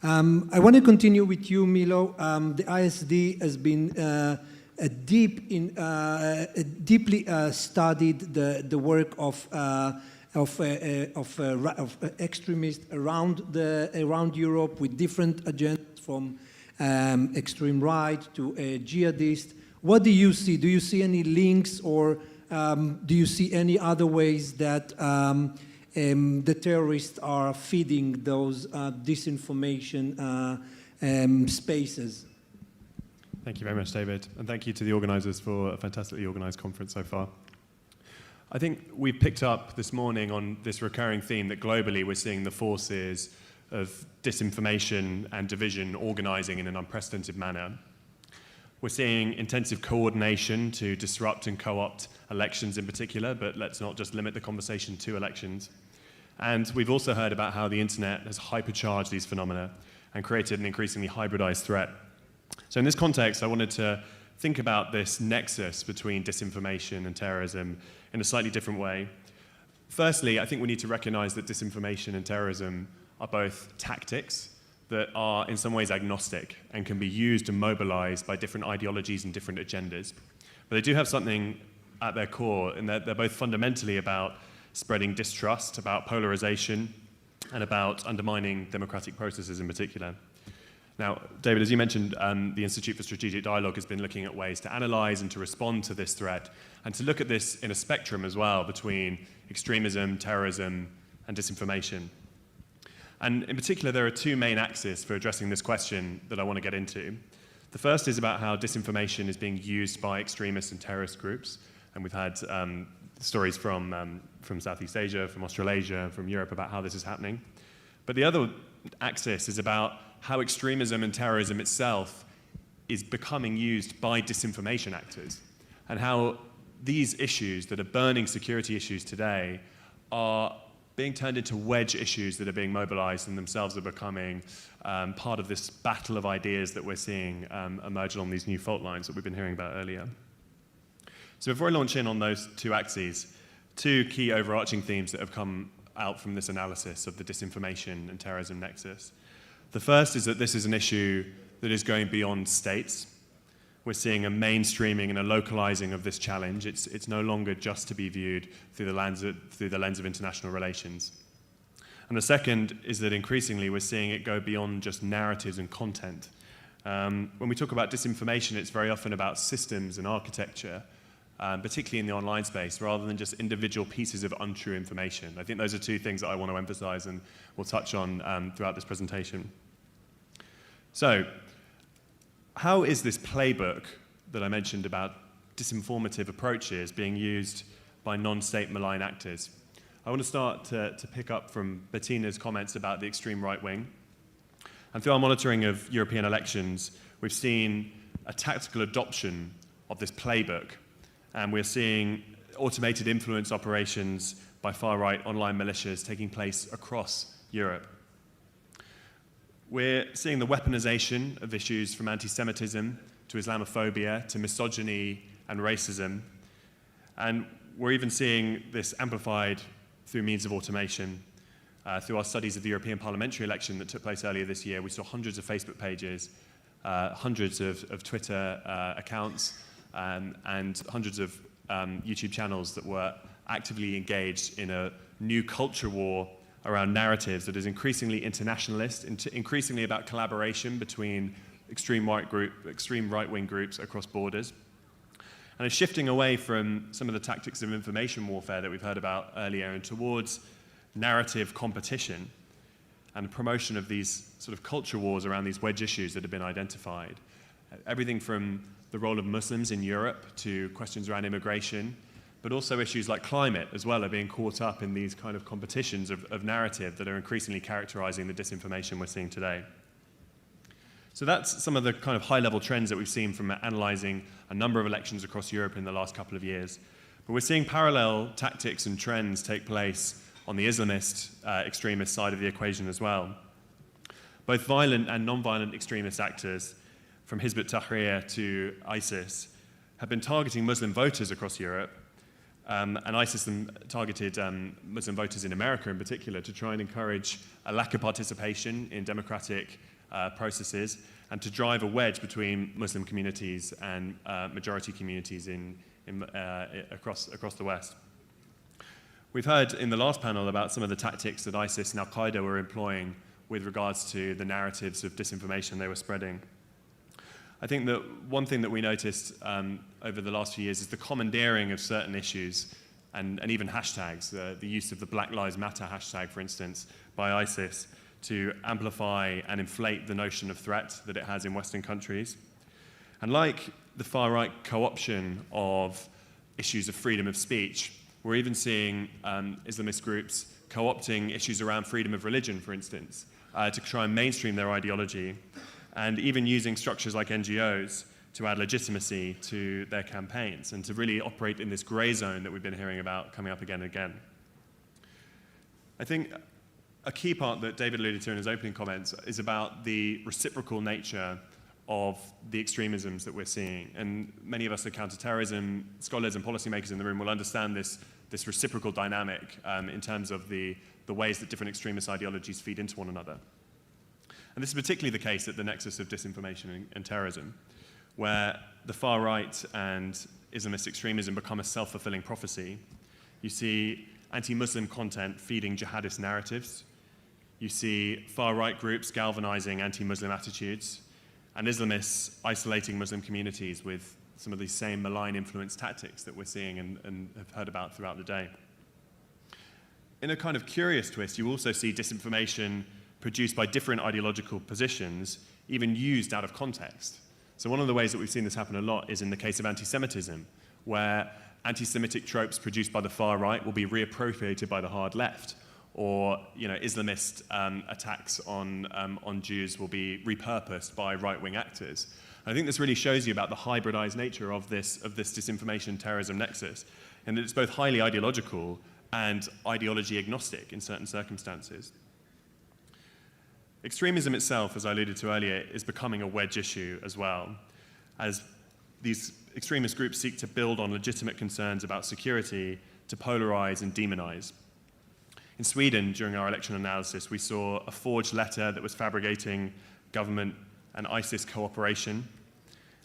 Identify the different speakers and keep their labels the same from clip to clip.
Speaker 1: I want to continue with you, Milo. The ISD has been deeply studied the work of extremists around Europe with different agendas, from extreme right to jihadist. What do you see? Do you see any links, or do you see any other ways that the terrorists are feeding those disinformation spaces?
Speaker 2: Thank you very much, David, and thank you to the organisers for a fantastically organised conference so far. I think we picked up this morning on this recurring theme that globally we're seeing the forces of disinformation and division organising in an unprecedented manner. We're seeing intensive coordination to disrupt and co-opt elections in particular, but let's not just limit the conversation to elections. And we've also heard about how the internet has hypercharged these phenomena and created an increasingly hybridized threat. So in this context, I wanted to think about this nexus between disinformation and terrorism in a slightly different way. Firstly, I think we need to recognize that disinformation and terrorism are both tactics that are in some ways agnostic and can be used and mobilized by different ideologies and different agendas. But they do have something at their core, in that they're both fundamentally about spreading distrust, about polarization, and about undermining democratic processes in particular. Now, David, as you mentioned, the Institute for Strategic Dialogue has been looking at ways to analyze and to respond to this threat, and to look at this in a spectrum as well between extremism, terrorism, and disinformation. And in particular, there are two main axes for addressing this question that I want to get into. The first is about how disinformation is being used by extremists and terrorist groups, and we've had stories from Southeast Asia, from Australasia, from Europe about how this is happening. But the other axis is about how extremism and terrorism itself is becoming used by disinformation actors, and how these issues that are burning security issues today are being turned into wedge issues that are being mobilized and themselves are becoming part of this battle of ideas that we're seeing emerge along these new fault lines that we've been hearing about earlier. So before I launch in on those two axes, two key overarching themes that have come out from this analysis of the disinformation and terrorism nexus. The first is that this is an issue that is going beyond states. We're seeing a mainstreaming and a localizing of this challenge. It's no longer just to be viewed through the lens of international relations. And the second is that increasingly we're seeing it go beyond just narratives and content. When we talk about disinformation, it's very often about systems and architecture, particularly in the online space, rather than just individual pieces of untrue information. I think those are two things that I want to emphasize and we'll touch on throughout this presentation. So, how is this playbook that I mentioned about disinformative approaches being used by non-state malign actors? I want to start to pick up from Bettina's comments about the extreme right wing. And through our monitoring of European elections, we've seen a tactical adoption of this playbook. And we're seeing automated influence operations by far-right online militias taking place across Europe. We're seeing the weaponization of issues from anti-Semitism to Islamophobia to misogyny and racism. And we're even seeing this amplified through means of automation. Through our studies of the European parliamentary election that took place earlier this year, we saw hundreds of Facebook pages, hundreds of Twitter accounts, and hundreds of YouTube channels that were actively engaged in a new culture war around narratives that is increasingly internationalist, increasingly about collaboration between extreme right-wing groups across borders. And is shifting away from some of the tactics of information warfare that we've heard about earlier and towards narrative competition and promotion of these sort of culture wars around these wedge issues that have been identified. Everything from the role of Muslims in Europe to questions around immigration, but also issues like climate as well are being caught up in these kind of competitions of narrative that are increasingly characterizing the disinformation we're seeing today. So that's some of the kind of high-level trends that we've seen from analyzing a number of elections across Europe in the last couple of years. But we're seeing parallel tactics and trends take place on the Islamist extremist side of the equation as well. Both violent and non-violent extremist actors, from Hizb ut-Tahrir to ISIS, have been targeting Muslim voters across Europe And ISIS targeted Muslim voters in America in particular to try and encourage a lack of participation in democratic processes and to drive a wedge between Muslim communities and majority communities across the West. We've heard in the last panel about some of the tactics that ISIS and Al-Qaeda were employing with regards to the narratives of disinformation they were spreading. I think that one thing that we noticed over the last few years is the commandeering of certain issues and even hashtags, the use of the Black Lives Matter hashtag, for instance, by ISIS to amplify and inflate the notion of threat that it has in Western countries. And like the far-right co-option of issues of freedom of speech, we're even seeing Islamist groups co-opting issues around freedom of religion, for instance, to try and mainstream their ideology, and even using structures like NGOs to add legitimacy to their campaigns and to really operate in this grey zone that we've been hearing about coming up again and again. I think a key part that David alluded to in his opening comments is about the reciprocal nature of the extremisms that we're seeing. And many of us are counter-terrorism scholars and policymakers in the room will understand this reciprocal dynamic in terms of the ways that different extremist ideologies feed into one another. And this is particularly the case at the nexus of disinformation and terrorism, where the far right and Islamist extremism become a self-fulfilling prophecy. You see anti-Muslim content feeding jihadist narratives. You see far-right groups galvanizing anti-Muslim attitudes, and Islamists isolating Muslim communities with some of these same malign influence tactics that we're seeing and have heard about throughout the day. In a kind of curious twist, you also see disinformation produced by different ideological positions, even used out of context. So one of the ways that we've seen this happen a lot is in the case of anti-Semitism, where anti-Semitic tropes produced by the far right will be reappropriated by the hard left, or Islamist attacks on Jews will be repurposed by right-wing actors. And I think this really shows you about the hybridized nature of this disinformation terrorism nexus, and that it's both highly ideological and ideology agnostic in certain circumstances. Extremism itself, as I alluded to earlier, is becoming a wedge issue as well, as these extremist groups seek to build on legitimate concerns about security to polarize and demonize. In Sweden, during our election analysis, we saw a forged letter that was fabricating government and ISIS cooperation.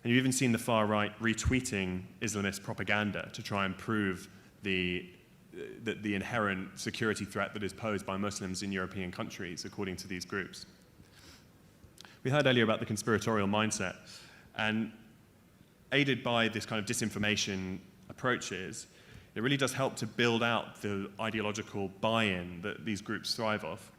Speaker 2: And you've even seen the far right retweeting Islamist propaganda to try and prove the inherent security threat that is posed by Muslims in European countries, according to these groups. We heard earlier about the conspiratorial mindset, and aided by this kind of disinformation approaches, it really does help to build out the ideological buy-in that these groups thrive off.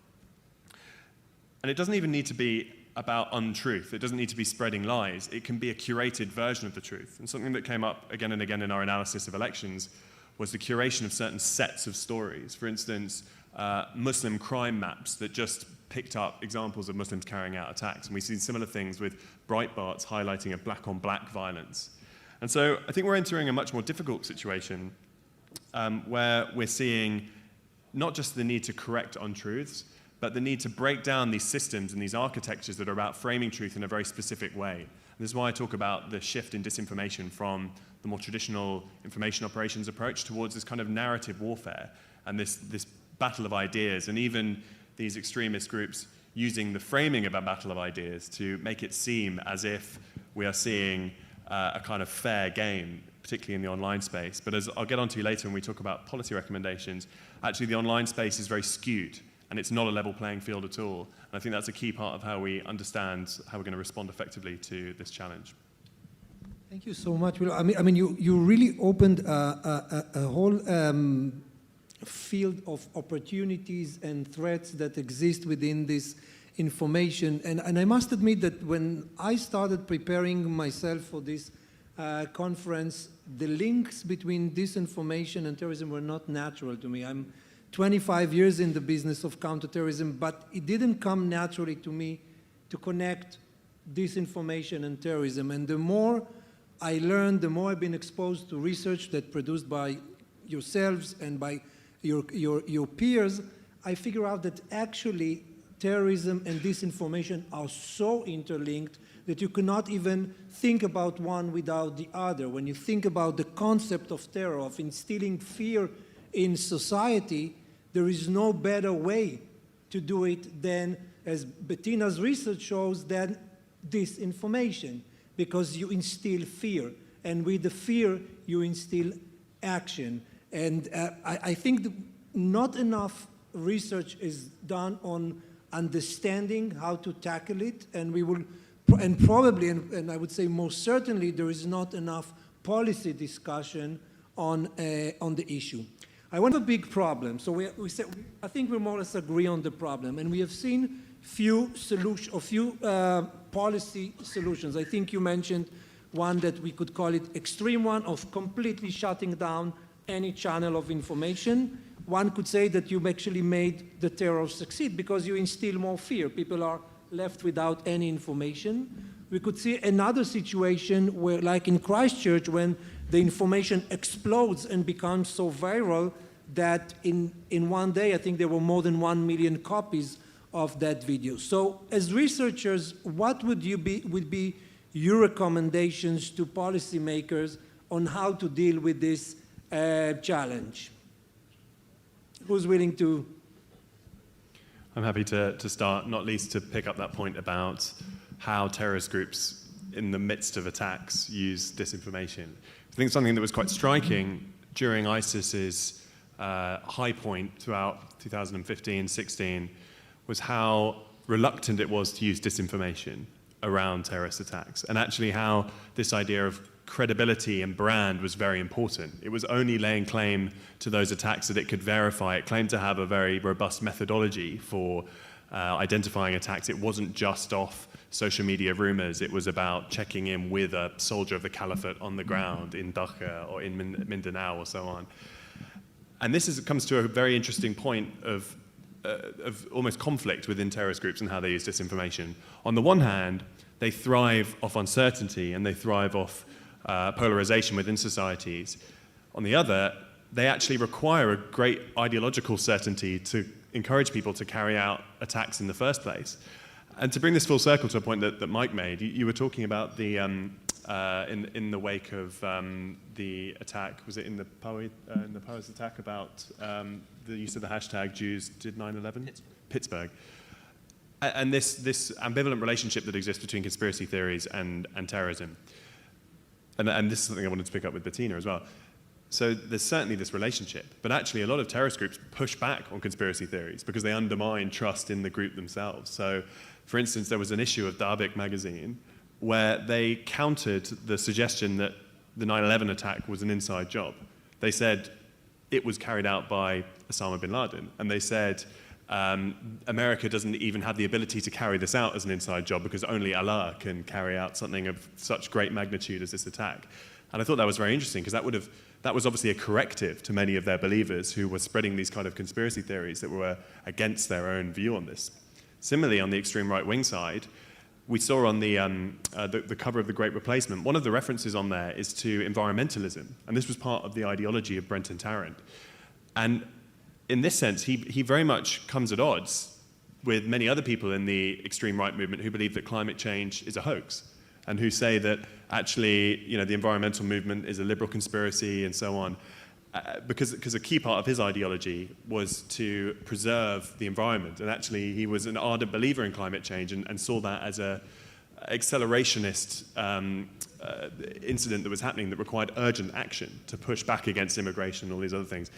Speaker 2: And it doesn't even need to be about untruth. It doesn't need to be spreading lies. It can be a curated version of the truth. And something that came up again and again in our analysis of elections was the curation of certain sets of stories. For instance, Muslim crime maps that just picked up examples of Muslims carrying out attacks. And we've seen similar things with Breitbart's highlighting of black-on-black violence. And so I think we're entering a much more difficult situation where we're seeing not just the need to correct untruths, but the need to break down these systems and these architectures that are about framing truth in a very specific way. And this is why I talk about the shift in disinformation from the more traditional information operations approach towards this kind of narrative warfare and this battle of ideas, and even these extremist groups using the framing of a battle of ideas to make it seem as if we are seeing a kind of fair game, particularly in the online space. But as I'll get onto later when we talk about policy recommendations, actually the online space is very skewed, and it's not a level playing field at all. And I think that's a key part of how we understand how we're going to respond effectively to this challenge.
Speaker 1: Thank you so much. I mean, you really opened a whole field of opportunities and threats that exist within this information. And I must admit that when I started preparing myself for this conference, the links between disinformation and terrorism were not natural to me. I'm 25 years in the business of counterterrorism, but it didn't come naturally to me to connect disinformation and terrorism. And the more I learned, the more I've been exposed to research that's produced by yourselves and by your peers, I figure out that actually terrorism and disinformation are so interlinked that you cannot even think about one without the other. When you think about the concept of terror, of instilling fear in society, there is no better way to do it than, as Bettina's research shows, than disinformation, because you instill fear. And with the fear, you instill action. And I think not enough research is done on understanding how to tackle it, and we will, and probably, and I would say most certainly, there is not enough policy discussion on the issue. I want a big problem. So we said, I think we more or less agree on the problem, and we have seen few policy solutions. I think you mentioned one that we could call it extreme one, of completely shutting down any channel of information. One could say that you actually made the terror succeed because you instill more fear. People are left without any information. We could see another situation where, like in Christchurch, when the information explodes and becomes so viral that in one day, I think there were more than 1 million copies of that video. So as researchers, what would be your recommendations to policymakers on how to deal with this challenge? Who's willing to?
Speaker 2: I'm happy to start, not least to pick up that point about how terrorist groups in the midst of attacks use disinformation. I think something that was quite striking during ISIS's high point throughout 2015-16 was how reluctant it was to use disinformation around terrorist attacks, and actually how this idea of credibility and brand was very important. It was only laying claim to those attacks that it could verify. It claimed to have a very robust methodology for identifying attacks. It wasn't just off social media rumors. It was about checking in with a soldier of the caliphate on the ground in Doha or in Mindanao or so on. And this comes to a very interesting point of almost conflict within terrorist groups and how they use disinformation. On the one hand, they thrive off uncertainty and they thrive off polarization within societies. On the other, they actually require a great ideological certainty to encourage people to carry out attacks in the first place. And to bring this full circle to a point that Mike made, you were talking about the in the wake of the attack, was it in the Powys attack about the use of the hashtag Jews did 9/11? Pittsburgh. And this ambivalent relationship that exists between conspiracy theories and terrorism. And this is something I wanted to pick up with Bettina as well. So there's certainly this relationship, but actually a lot of terrorist groups push back on conspiracy theories because they undermine trust in the group themselves. So, for instance, there was an issue of Darbik magazine where they countered the suggestion that the 9/11 attack was an inside job. They said it was carried out by Osama bin Laden, and they said America doesn't even have the ability to carry this out as an inside job because only Allah can carry out something of such great magnitude as this attack. And I thought that was very interesting because that was obviously a corrective to many of their believers who were spreading these kind of conspiracy theories that were against their own view on this. Similarly, on the extreme right-wing side, we saw on the cover of The Great Replacement, one of the references on there is to environmentalism, and this was part of the ideology of Brenton Tarrant. And in this sense, he very much comes at odds with many other people in the extreme right movement who believe that climate change is a hoax and who say that actually, the environmental movement is a liberal conspiracy and so on, because a key part of his ideology was to preserve the environment. And actually, he was an ardent believer in climate change and saw that as a accelerationist incident that was happening that required urgent action to push back against immigration and all these other things.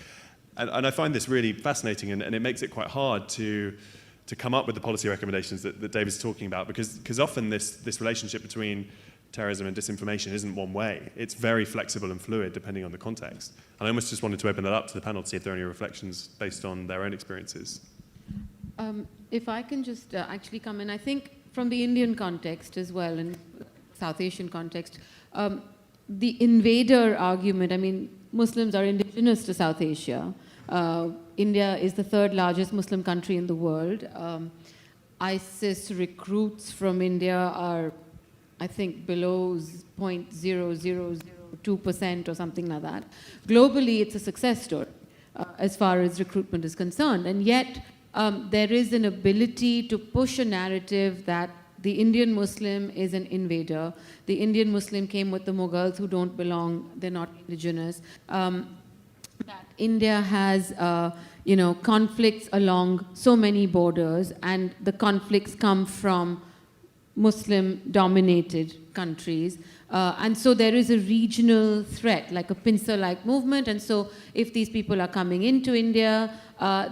Speaker 2: And I find this really fascinating, and it makes it quite hard to come up with the policy recommendations that David's talking about, because often this relationship between terrorism and disinformation isn't one way. It's very flexible and fluid depending on the context. And I almost just wanted to open it up to the panel to see if there are any reflections based on their own experiences.
Speaker 3: If I can just actually come in, I think from the Indian context as well, and South Asian context, the invader argument, I mean, Muslims are indigenous to South Asia. India is the third largest Muslim country in the world. ISIS recruits from India are, I think, below 0.0002% or something like that. Globally, it's a success story as far as recruitment is concerned. And yet, there is an ability to push a narrative that the Indian Muslim is an invader. The Indian Muslim came with the Mughals who don't belong, they're not indigenous. That India has, conflicts along so many borders, and the conflicts come from Muslim-dominated countries. And so there is a regional threat, like a pincer-like movement. And so if these people are coming into India,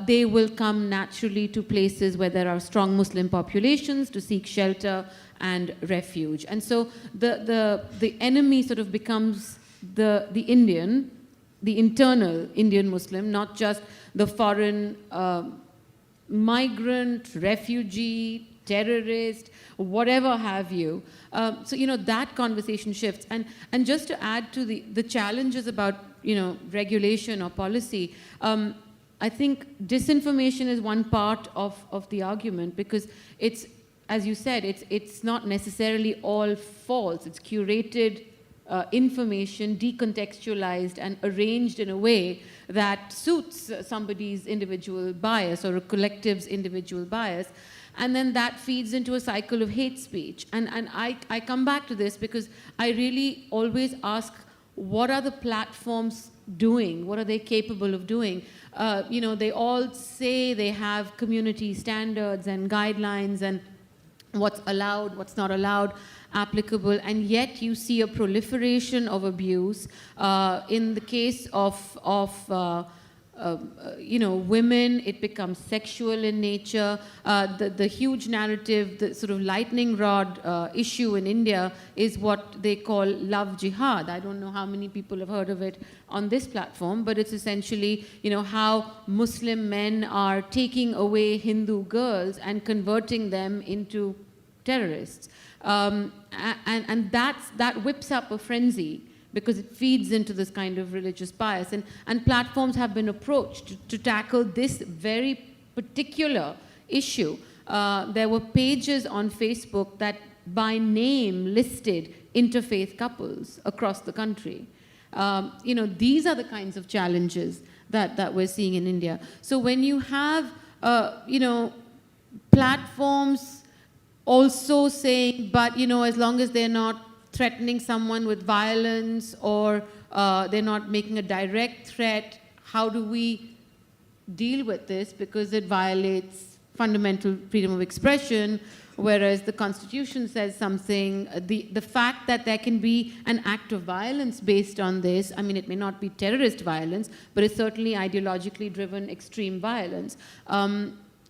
Speaker 3: they will come naturally to places where there are strong Muslim populations to seek shelter and refuge. And so the enemy sort of becomes the internal Indian Muslim, not just the foreign migrant, refugee, terrorist, whatever have you. So, that conversation shifts. And just to add to the challenges about, regulation or policy, I think disinformation is one part of the argument, because it's, as you said, it's not necessarily all false. It's curated information, decontextualized and arranged in a way that suits somebody's individual bias or a collective's individual bias. And then that feeds into a cycle of hate speech. And I come back to this because I really always ask, what are the platforms doing? What are they capable of doing? They all say they have community standards and guidelines and what's allowed, what's not allowed, applicable, and yet you see a proliferation of abuse. In the case of women, it becomes sexual in nature. The huge narrative, the sort of lightning rod issue in India is what they call love jihad. I don't know how many people have heard of it on this platform, but it's essentially, how Muslim men are taking away Hindu girls and converting them into terrorists. And that whips up a frenzy, because it feeds into this kind of religious bias. And platforms have been approached to tackle this very particular issue. There were pages on Facebook that by name listed interfaith couples across the country. These are the kinds of challenges that we're seeing in India. So when you have, platforms also saying, but, as long as they're not threatening someone with violence or they're not making a direct threat, how do we deal with this? Because it violates fundamental freedom of expression, whereas the Constitution says something. The fact that there can be an act of violence based on this, I mean, it may not be terrorist violence, but it's certainly ideologically driven extreme violence.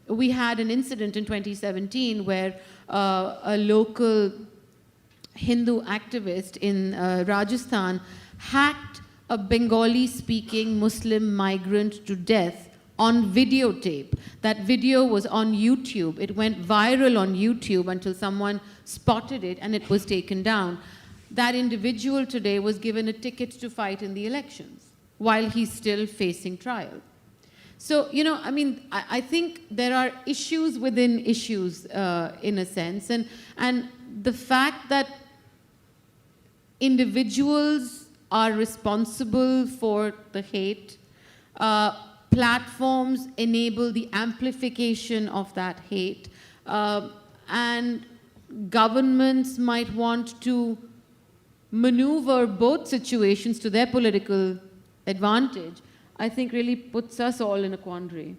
Speaker 3: We had an incident in 2017 where a local Hindu activist in Rajasthan hacked a Bengali-speaking Muslim migrant to death on videotape. That video was on YouTube. It went viral on YouTube until someone spotted it and it was taken down. That individual today was given a ticket to fight in the elections while he's still facing trial. So, I think there are issues within issues in a sense. And the fact that individuals are responsible for the hate, platforms enable the amplification of that hate, and governments might want to maneuver both situations to their political advantage, I think really puts us all in a quandary.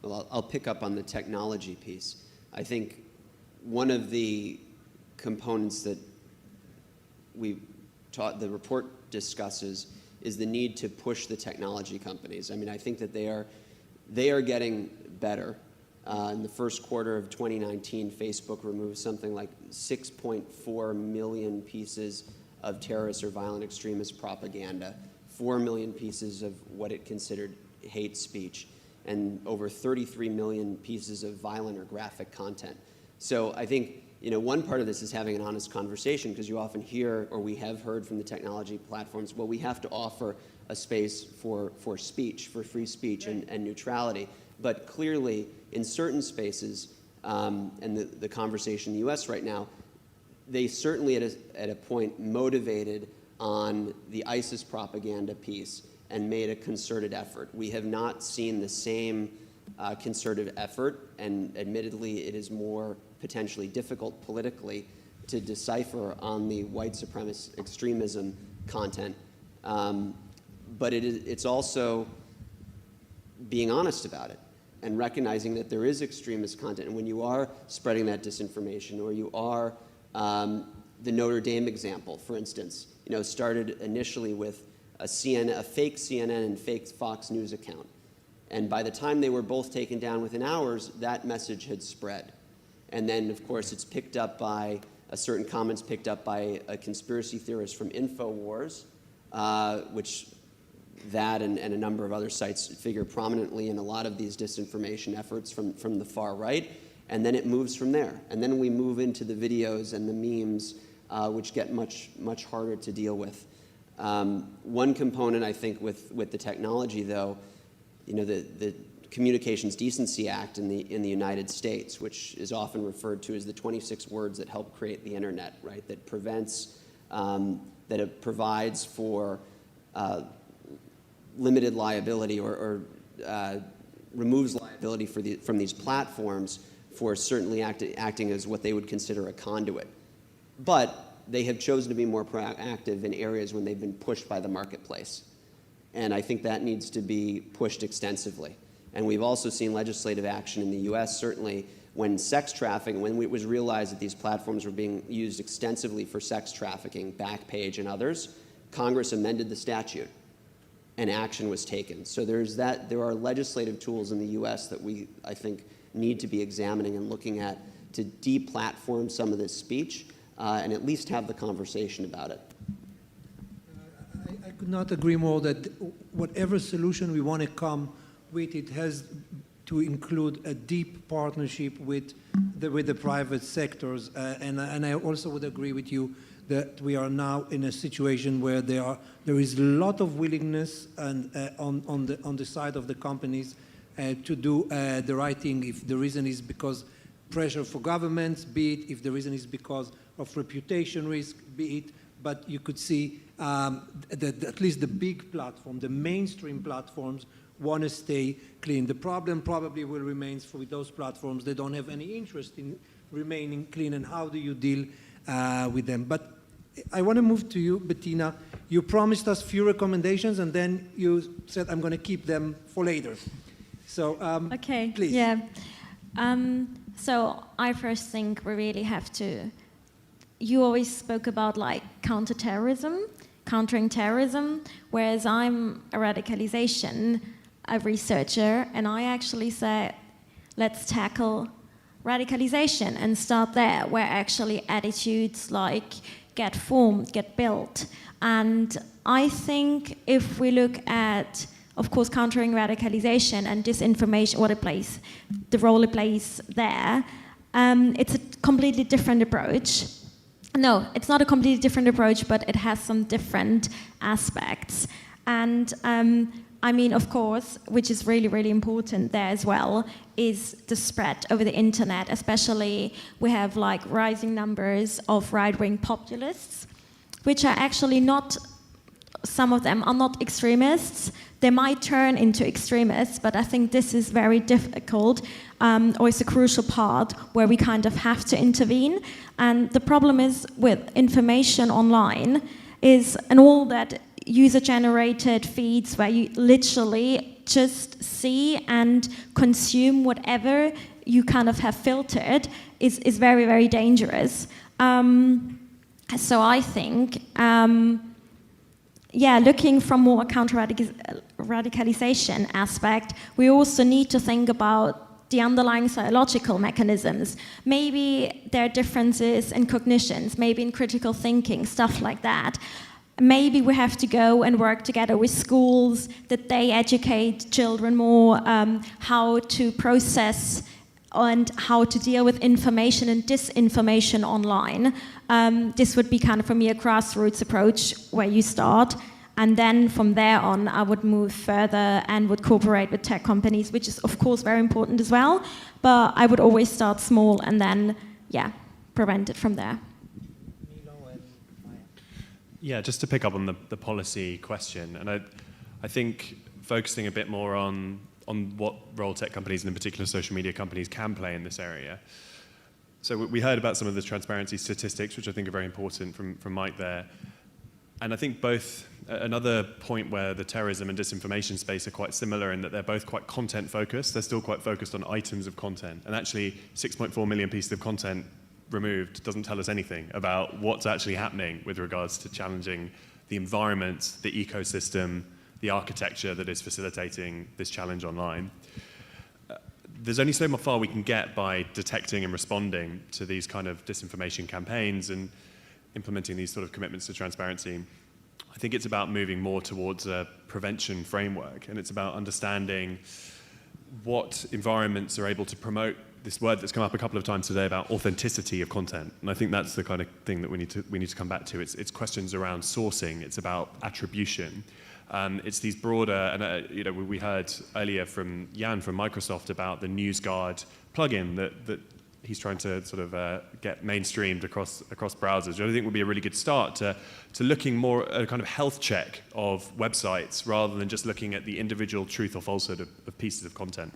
Speaker 4: Well, I'll pick up on the technology piece. I think one of the components that the report discusses is the need to push the technology companies. I mean, I think that they are getting better. In the first quarter of 2019, Facebook removed something like 6.4 million pieces of terrorist or violent extremist propaganda, 4 million pieces of what it considered hate speech, and over 33 million pieces of violent or graphic content. So I think, one part of this is having an honest conversation, because you often hear, or we have heard from the technology platforms, well, we have to offer a space for speech, for free speech and neutrality. But clearly, in certain spaces, and the conversation in the US right now, they certainly at a point motivated on the ISIS propaganda piece and made a concerted effort. We have not seen the same concerted effort, and admittedly it is more potentially difficult politically to decipher on the white supremacist extremism content. But it's also being honest about it and recognizing that there is extremist content. And when you are spreading that disinformation, or you are, the Notre Dame example, for instance, started initially with a fake CNN and fake Fox News account. And by the time they were both taken down within hours, that message had spread. And then, of course, it's picked up by certain comments picked up by a conspiracy theorist from InfoWars, which that and a number of other sites figure prominently in a lot of these disinformation efforts from the far right. And then it moves from there. And then we move into the videos and the memes, which get much harder to deal with. One component, I think, with the technology, though, the Communications Decency Act in the United States, which is often referred to as the 26 words that help create the internet, right? That prevents, that it provides for limited liability or removes liability from these platforms for certainly acting as what they would consider a conduit. But they have chosen to be more proactive in areas when they've been pushed by the marketplace. And I think that needs to be pushed extensively. And we've also seen legislative action in the US, certainly when sex trafficking, when it was realized that these platforms were being used extensively for sex trafficking, Backpage and others, Congress amended the statute and action was taken. So there are legislative tools in the US that we, I think, need to be examining and looking at to deplatform some of this speech and at least have the conversation about it.
Speaker 1: I could not agree more that whatever solution we want to come with, it has to include a deep partnership with the private sectors. And I also would agree with you that we are now in a situation where there is a lot of willingness and on the side of the companies to do the right thing. If the reason is because pressure for governments, be it, if the reason is because of reputation risk, be it, but you could see that at least the big platform, the mainstream platforms, want to stay clean. The problem probably will remain for those platforms. They don't have any interest in remaining clean, and how do you deal with them? But I want to move to you, Bettina. You promised us few recommendations, and then you said, I'm going to keep them for later. So,
Speaker 5: okay,
Speaker 1: please.
Speaker 5: Yeah. So I first think we really have to, you always spoke about like counterterrorism, countering terrorism, whereas I'm a radicalization researcher, and I actually said, let's tackle radicalization and start there, where actually attitudes like get formed, get built. And I think if we look at, of course, countering radicalization and disinformation, the role it plays there, it's a completely different approach. No, it's not a completely different approach, but it has some different aspects. And I mean, of course, which is really, really important there as well, is the spread over the internet. Especially, we have like rising numbers of right-wing populists, which are actually not, some of them are not extremists. They might turn into extremists, but I think this is very difficult, or it's a crucial part where we kind of have to intervene. And the problem is with information online and all that user-generated feeds where you literally just see and consume whatever you kind of have filtered is very, very dangerous. So I think, looking from more counter-radicalization aspect, we also need to think about the underlying psychological mechanisms. Maybe there are differences in cognitions, maybe in critical thinking, stuff like that. Maybe we have to go and work together with schools, that they educate children more how to process and how to deal with information and disinformation online. This would be kind of, for me, a grassroots approach where you start. And then from there on, I would move further and would cooperate with tech companies, which is, of course, very important as well. But I would always start small and then, prevent it from there.
Speaker 2: Yeah, just to pick up on the policy question, and I think focusing a bit more on what role tech companies, and in particular social media companies, can play in this area. So we heard about some of the transparency statistics, which I think are very important from Mike there. And I think another point where the terrorism and disinformation space are quite similar in that they're both quite content focused. They're still quite focused on items of content. And actually 6.4 million pieces of content removed doesn't tell us anything about what's actually happening with regards to challenging the environment, the ecosystem, the architecture that is facilitating this challenge online. There's only so far we can get by detecting and responding to these kind of disinformation campaigns and implementing these sort of commitments to transparency. I think it's about moving more towards a prevention framework, and it's about understanding what environments are able to promote this word that's come up a couple of times today about authenticity of content. And I think that's the kind of thing that we need to come back to. It's questions around sourcing, it's about attribution. It's these broader, and we heard earlier from Jan from Microsoft about the NewsGuard plugin that he's trying to sort of get mainstreamed across browsers, which I think would be a really good start to looking more at a kind of health check of websites rather than just looking at the individual truth or falsehood of pieces of content.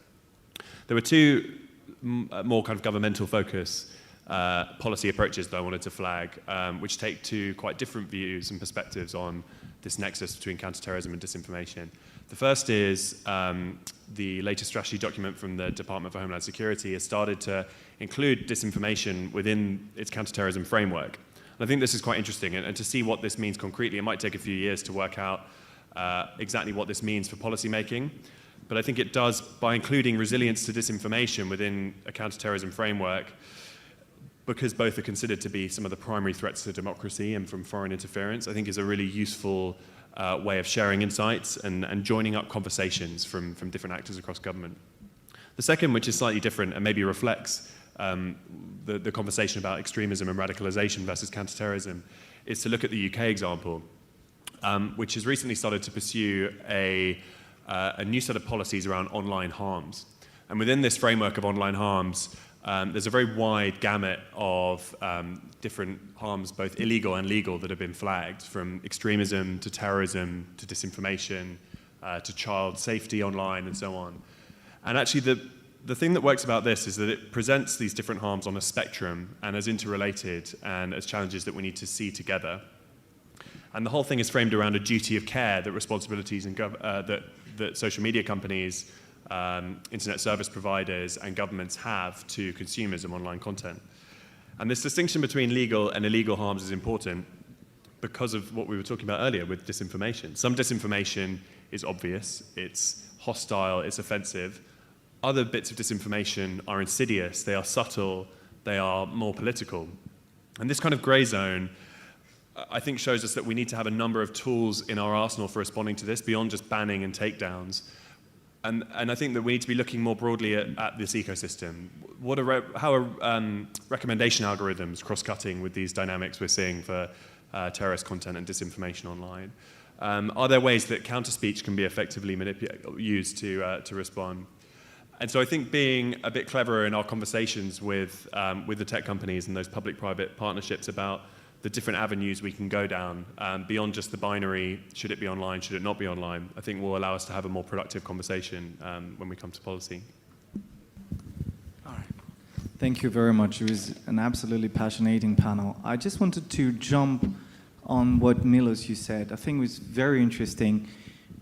Speaker 2: There were two more kind of governmental focus policy approaches that I wanted to flag, which take two quite different views and perspectives on this nexus between counterterrorism and disinformation. The first is the latest strategy document from the Department for Homeland Security has started to include disinformation within its counterterrorism framework. And I think this is quite interesting, and to see what this means concretely. It might take a few years to work out exactly what this means for policy making, but I think it does, by including resilience to disinformation within a counterterrorism framework, because both are considered to be some of the primary threats to democracy and from foreign interference, I think is a really useful way of sharing insights and joining up conversations from different actors across government. The second, which is slightly different and maybe reflects the conversation about extremism and radicalization versus counterterrorism, is to look at the UK example, which has recently started to pursue a new set of policies around online harms. And within this framework of online harms, there's a very wide gamut of different harms, both illegal and legal, that have been flagged, from extremism to terrorism to disinformation to child safety online and so on. And actually the thing that works about this is that it presents these different harms on a spectrum and as interrelated and as challenges that we need to see together. And the whole thing is framed around a duty of care that responsibilities and that social media companies, internet service providers and governments have to consumers of online content. And this distinction between legal and illegal harms is important because of what we were talking about earlier with disinformation. Some disinformation is obvious, it's hostile, it's offensive. Other bits of disinformation are insidious, they are subtle, they are more political. And this kind of grey zone, I think, shows us that we need to have a number of tools in our arsenal for responding to this beyond just banning and takedowns. And I think that we need to be looking more broadly at this ecosystem. How are recommendation algorithms cross-cutting with these dynamics we're seeing for terrorist content and disinformation online? Are there ways that counter-speech can be effectively used to respond? And so I think being a bit cleverer in our conversations with the tech companies and those public-private partnerships about the different avenues we can go down beyond just the binary, should it be online, should it not be online, I think will allow us to have a more productive conversation when we come to policy.
Speaker 6: All right. Thank you very much. It was an absolutely passionating panel. I just wanted to jump on what Milos you said. I think it was very interesting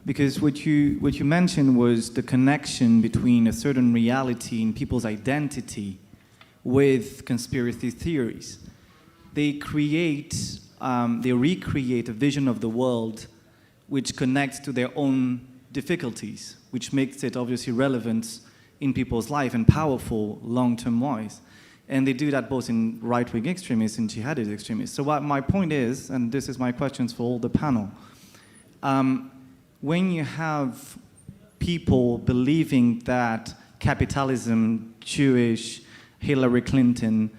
Speaker 6: because what you mentioned was the connection between a certain reality in people's identity with conspiracy theories. They recreate a vision of the world which connects to their own difficulties, which makes it obviously relevant in people's life and powerful long-term wise. And they do that both in right-wing extremists and jihadist extremists. So what my point is, and this is my questions for all the panel, when you have people believing that capitalism, Jewish, Hillary Clinton,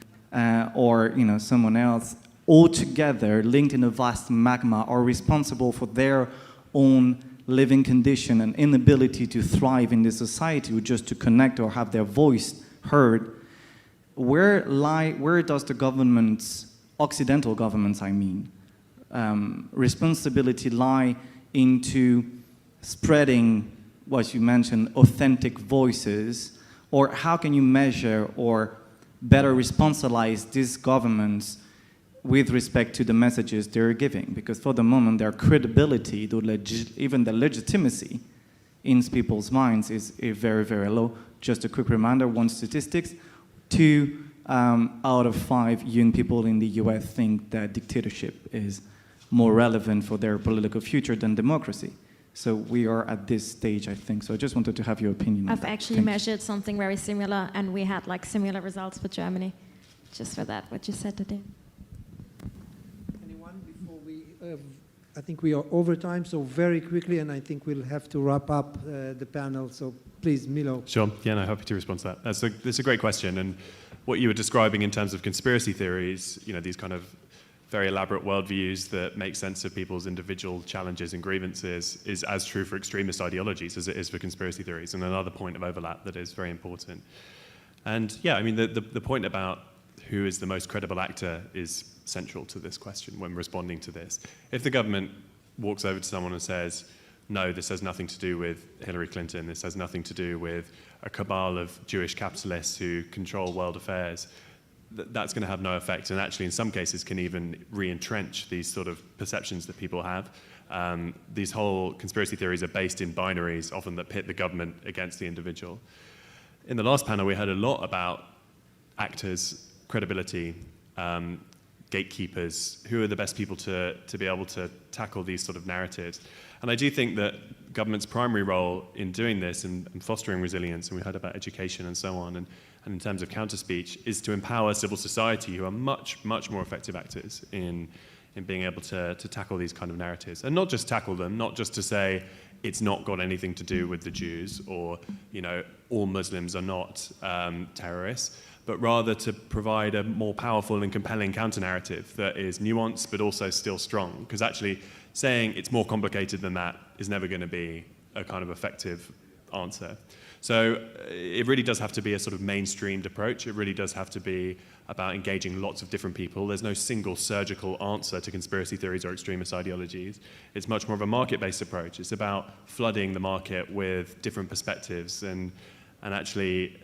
Speaker 6: or someone else, all together linked in a vast magma, are responsible for their own living condition and inability to thrive in this society, or just to connect or have their voice heard, where does the government's, Occidental governments I mean, responsibility lie into spreading, what you mentioned, authentic voices, or how can you measure or better responsibilize these governments with respect to the messages they're giving? Because for the moment, their credibility, even the legitimacy in people's minds is very, very low. Just a quick reminder, one statistics, 2 out of 5 young people in the US think that dictatorship is more relevant for their political future than democracy. So we are at this stage, I think. So I just wanted to have your opinion on
Speaker 5: I've
Speaker 6: that.
Speaker 5: actually
Speaker 6: Thank you.
Speaker 5: measured something very similar, and we had like similar results with Germany. Just for that, what you said today.
Speaker 1: Anyone before we, I think we are over time, so very quickly, and I think we'll have to wrap up the panel. So please, Milo.
Speaker 2: Sure. Yeah, no, happy to respond to that. That's a great question. And what you were describing in terms of conspiracy theories, these kind of very elaborate worldviews that make sense of people's individual challenges and grievances is as true for extremist ideologies as it is for conspiracy theories, and another point of overlap that is very important. And yeah, I mean, the point about who is the most credible actor is central to this question when responding to this. If the government walks over to someone and says, no, this has nothing to do with Hillary Clinton, this has nothing to do with a cabal of Jewish capitalists who control world affairs, that's going to have no effect, and actually in some cases can even re-entrench these sort of perceptions that people have. These whole conspiracy theories are based in binaries, often that pit the government against the individual. In the last panel, we heard a lot about actors, credibility, gatekeepers, who are the best people to be able to tackle these sort of narratives. And I do think that government's primary role in doing this and fostering resilience, and we heard about education and so on, and in terms of counter-speech, is to empower civil society, who are much, much more effective actors in being able to tackle these kind of narratives. And not just tackle them, not just to say it's not got anything to do with the Jews, or all Muslims are not terrorists, but rather to provide a more powerful and compelling counter-narrative that is nuanced but also still strong. Because actually saying it's more complicated than that is never going to be a kind of effective answer. So it really does have to be a sort of mainstreamed approach. It really does have to be about engaging lots of different people. There's no single surgical answer to conspiracy theories or extremist ideologies. It's much more of a market-based approach. It's about flooding the market with different perspectives. And actually,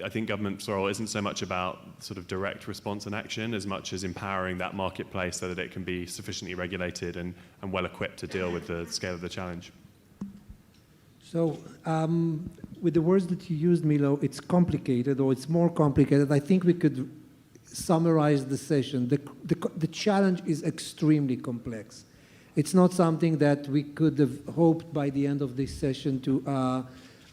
Speaker 2: I think government's role isn't so much about sort of direct response and action as much as empowering that marketplace so that it can be sufficiently regulated and well-equipped to deal with the scale of the challenge.
Speaker 1: So with the words that you used, Milo, it's complicated, or it's more complicated. I think we could summarize the session. The challenge is extremely complex. It's not something that we could have hoped by the end of this session to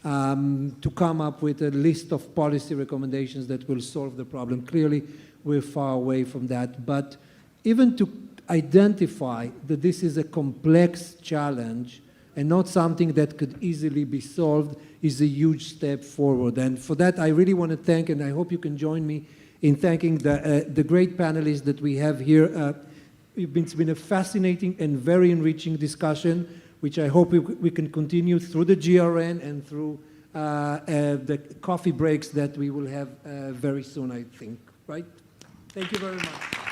Speaker 1: come up with a list of policy recommendations that will solve the problem. Clearly, we're far away from that. But even to identify that this is a complex challenge and not something that could easily be solved is a huge step forward. And for that, I really want to thank, and I hope you can join me in thanking the great panelists that we have here. It's been a fascinating and very enriching discussion, which I hope we can continue through the GRN and through the coffee breaks that we will have very soon, I think, right? Thank you very much.